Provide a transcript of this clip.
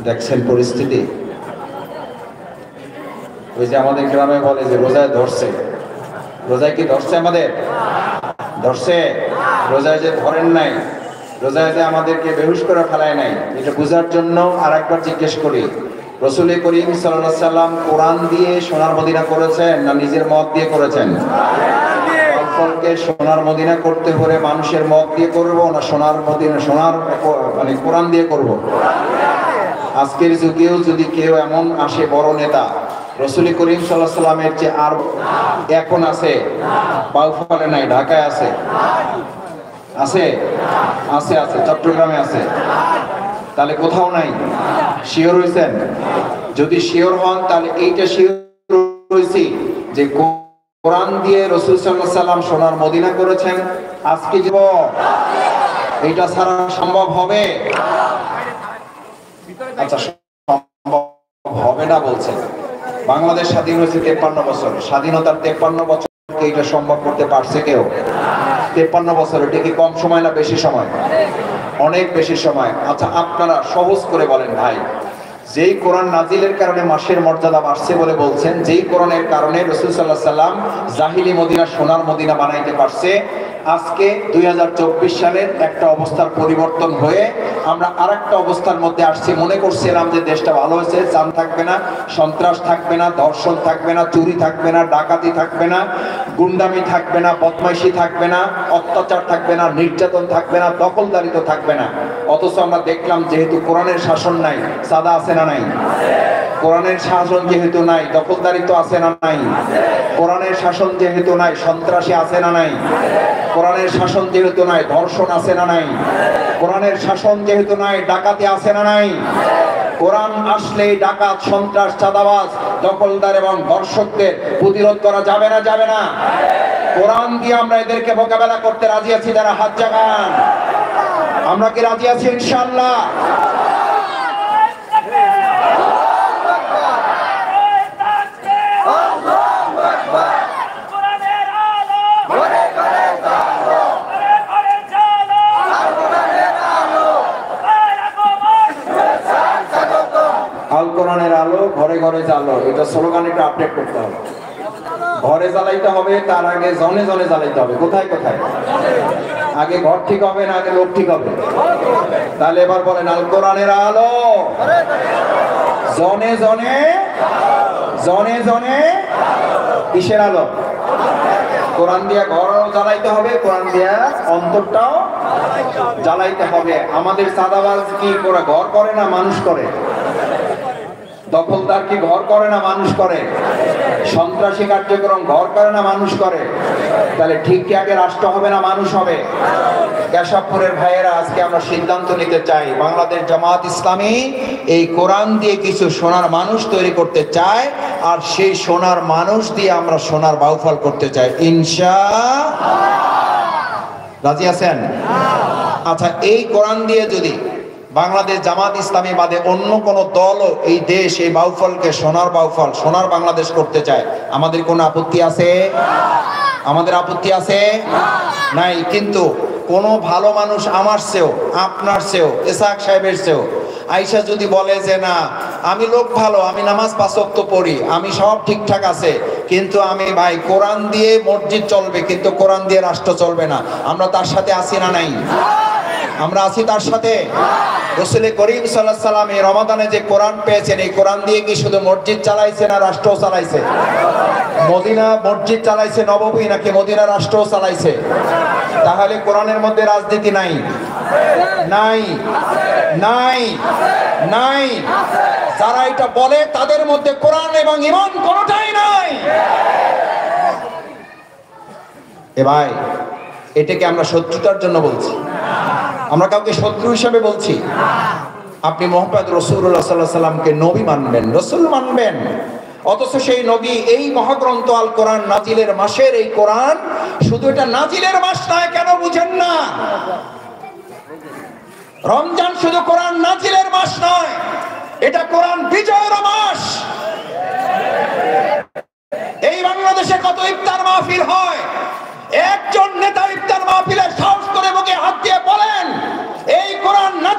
দেখছেন পরিস্থিতি। ওই যে আমাদের গ্রামে বলে যে রোজায় ধরছে, রোজায় কি ধরছে? আমাদের ধরছে। রোজায় যে ধরেন নাই, রোজায় যে আমাদেরকে বেহুশ করে ফেলায় নাই, এটা বোঝার জন্য আর একবার জিজ্ঞেস করি, রাসূল করিম সাল্লাল্লাহু আলাইহি সাল্লাম কোরআন দিয়ে সোনার মদিনা করেছেন না নিজের মত দিয়ে করেছেন? ফলকে সোনার মদিনা করতে হলে মানুষের মত দিয়ে করব না সোনার মদিনা, সোনার মানে কোরআন দিয়ে করব? আজকের যুগেও যদি কেউ এমন আসে বড় নেতা, রাসূল করিম সাল্লাল্লাহু আলাইহি সাল্লামের যে আর এখন আছে, বাউফলে নাই, ঢাকায় আছে, আছে আছে আছে চট্টগ্রামে আছে, তাহলে কোথাও নাই? শিওর হইছেন? যদি শিওর হন তাহলে এইটা শিওর হইছি যে কোরআন দিয়ে রাসূল সাল্লাল্লাহু আলাইহি সাল্লাম সোনার মদিনা করেছেন। আজকে জীব এইটা ছাড়া সম্ভব হবে? আচ্ছা, সম্ভব হবে না বলছেন। বাংলাদেশ স্বাধীন হয়েছে 53 বছর, স্বাধীনতার 53 বছর এইটা সম্ভব করতে পারছে কেউ? 53 বছর, এটা কি কম সময় না বেশি সময়? অনেক বেশি সময়। আচ্ছা, আপনারা সহজ করে বলেন ভাই, যেই কোরআন নাজিলের কারণে মাসের মর্যাদা বাড়ছে বলে বলছেন, যেই কোরআনের কারণে রাসূল সাল্লাল্লাহু আলাইহি সাল্লাম জাহিলি মদিনা সোনার মদিনা বানাইতে পারছে, আজকে 2024 সালের একটা অবস্থার পরিবর্তন হয়ে আমরা আরেকটা অবস্থার মধ্যে আসছি। মনে করছিলাম যে দেশটা ভালো হয়েছে, চাঁদ থাকবে না, সন্ত্রাস থাকবে না, ধর্ষণ থাকবে না, চুরি থাকবে না, ডাকাতি থাকবে না, গুন্ডামি থাকবে না, বদমাইশি থাকবে না, অত্যাচার থাকবে না, নির্যাতন থাকবে না, দখলদারিত্ব থাকবে না। অথচ আমরা দেখলাম যেহেতু কোরআনের শাসন নাই, সাদা আছে না নাই? কোরআনের শাসন যেহেতু নাই, দখলদারিত্ব আছে না নাই? কোরআনের শাসন যেহেতু নাই, সন্ত্রাসী আছে না নাই? কোরআনের শাসন যেহেতু নাই, ধর্ষণ আছে না নাই? কোরআনের শাসন যেহেতু নাই, ডাকাতি আছে না নাই? কোরআন আসলে ডাকাত, সন্ত্রাস, চাঁদাবাজ, দখলদার এবং ধর্ষকদের প্রতিরোধ করা যাবে না? যাবে না? কোরআন দিয়ে আমরা এদেরকে মোকাবেলা করতে রাজি আছি? যারা হাত জাগান, আমরা কি রাজি আছি ইনশাআল্লাহ? আল কোরআনের আলো ঘরে ঘরে জ্বালো, এটা স্লোগান, এটা আপডেট করতে হবে। ঘরে জ্বালাইতে হবে, তার আগে জনে জনে জ্বালাইতে হবে। কোথায় কোথায়? আগে ঘর ঠিক হবে না আগে লোক ঠিক হবে? তাহলে এবার বলেন, আল কোরআনের আলো জনে জনে, জনে জনে কিসের আলো? কোরআন দিয়া ঘরও জ্বালাইতে হবে, কোরআন দিয়া অন্তরটাও জ্বালাইতে হবে। আমাদের চাঁদাবাজ কি করে ঘর করে না মানুষ করে? দখলদার কি ঘর করে না মানুষ করে? সন্ত্রাসী কার্যক্রম ঘর করে না মানুষ করে? তাহলে ঠিক কি আগে রাষ্ট্র হবে না মানুষ হবে? কেশবপুরের ভাইয়েরা, আজকে আমরা সিদ্ধান্ত নিতে চাই, বাংলাদেশ জামাত ইসলামী এই কোরআন দিয়ে কিছু সোনার মানুষ তৈরি করতে চায়, আর সেই সোনার মানুষ দিয়ে আমরা সোনার বাউফল করতে চাই। ইনশাআল্লাহ রাজি আছেন? আচ্ছা, এই কোরআন দিয়ে যদি বাংলাদেশ জামাত ইসলামী বাদে অন্য কোন দলও এই দেশ, এই বাউফলকে সোনার বাউফল, সোনার বাংলাদেশ করতে চায়, আমাদের কোনো আপত্তি আছে? আমাদের আপত্তি আছে? নাই। কিন্তু কোন ভালো মানুষ আমার চেয়েও, আপনার চেয়েও, ইসহাক সাহেবের চেয়েও আইসা যদি বলে যে না, আমি লোক ভালো, আমি নামাজ 5 ওয়াক্ত পড়ি, আমি সব ঠিকঠাক আছে, কিন্তু আমি ভাই কোরআন দিয়ে মসজিদ চলবে কিন্তু কোরআন দিয়ে রাষ্ট্র চলবে না, আমরা তার সাথে আছি না নাই? আমরা আছি তার সাথে। রাসূল করিম সাল্লাল্লাহু আলাইহি সাল্লাম এই রমাদানে যে কোরআন পেয়েছেন, এই কোরআন দিয়ে কি শুধু মসজিদ চালাইছে না রাষ্ট্র চালাইছে? মদিনা মসজিদ চালাইছে নববী, নাকি মদিনা রাষ্ট্র চালাইছে? তাহলে কোরআনের মধ্যে রাজনীতি নাই? নাই নাই নাই। যারা এটা বলে তাদের মধ্যে কোরআন এবং ঈমান কোনটাই নাই। এ ভাই, এটাকে আমরা শত্রুতার জন্য বলছি? আমরা কাউকে শত্রু হিসেবে বলছি? আপনি মুহাম্মদ রাসূলুল্লাহ সাল্লাল্লাহু আলাইহি সাল্লামকে নবী মানবেন, রাসূল মানবেন, অথচ সেই নবী এই মহাগ্রন্থ আল কোরআন নাজিলের মাসের এই কোরআন শুধু এটা নাজিলের মাস নয়, কেন বুঝেন না? রমজান শুধু কোরআন নাজিলের মাস নয়, এটা কোরআন বিজয়ের মাস। এই বাংলাদেশে কত ইফতার মাহফিল হয়, একজন নেতা ইফতার মাহফিলে সাহস করে মুখে হাত দিয়ে বলেন এই কোরআন